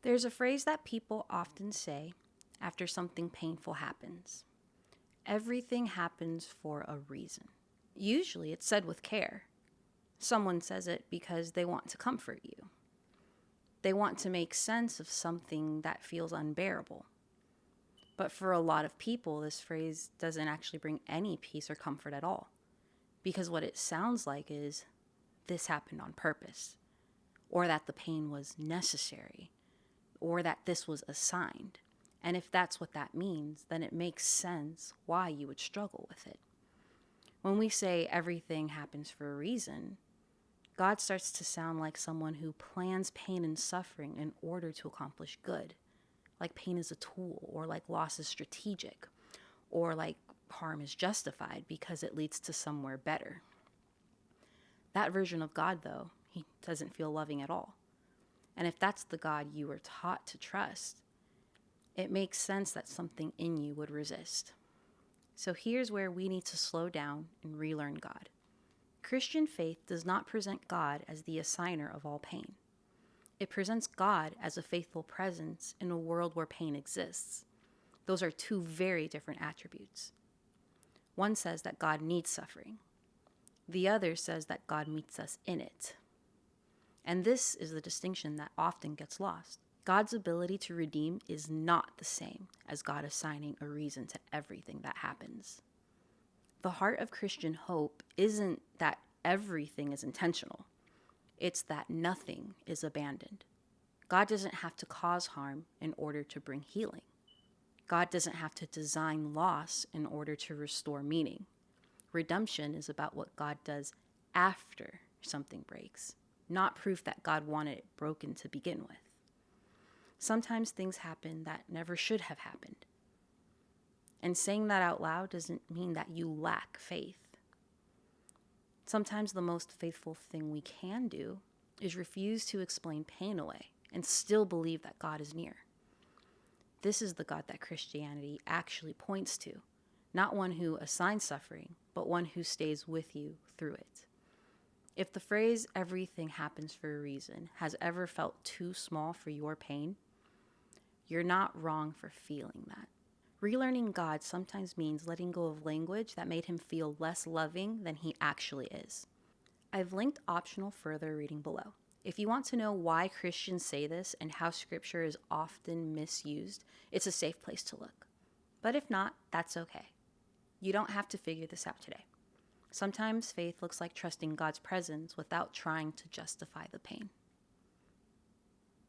There's a phrase that people often say after something painful happens. Everything happens for a reason. Usually it's said with care. Someone says it because they want to comfort you. They want to make sense of something that feels unbearable. But for a lot of people, this phrase doesn't actually bring any peace or comfort at all. Because what it sounds like is, this happened on purpose, or that the pain was necessary, or that this was assigned. And if that's what that means, then it makes sense why you would struggle with it. When we say everything happens for a reason, God starts to sound like someone who plans pain and suffering in order to accomplish good. Like pain is a tool, or like loss is strategic, or like harm is justified because it leads to somewhere better. That version of God, though, he doesn't feel loving at all. And if that's the God you were taught to trust, it makes sense that something in you would resist. So here's where we need to slow down and relearn God. Christian faith does not present God as the assigner of all pain. It presents God as a faithful presence in a world where pain exists. Those are two very different attributes. One says that God needs suffering. The other says that God meets us in it. And this is the distinction that often gets lost. God's ability to redeem is not the same as God assigning a reason to everything that happens. The heart of Christian hope isn't that everything is intentional. It's that nothing is abandoned. God doesn't have to cause harm in order to bring healing. God doesn't have to design loss in order to restore meaning. Redemption is about what God does after something breaks, not proof that God wanted it broken to begin with. Sometimes things happen that never should have happened. And saying that out loud doesn't mean that you lack faith. Sometimes the most faithful thing we can do is refuse to explain pain away and still believe that God is near. This is the God that Christianity actually points to, not one who assigns suffering, but one who stays with you through it. If the phrase "everything happens for a reason" has ever felt too small for your pain, you're not wrong for feeling that. Relearning God sometimes means letting go of language that made him feel less loving than he actually is. I've linked optional further reading below. If you want to know why Christians say this and how scripture is often misused, it's a safe place to look. But if not, that's okay. You don't have to figure this out today. Sometimes faith looks like trusting God's presence without trying to justify the pain.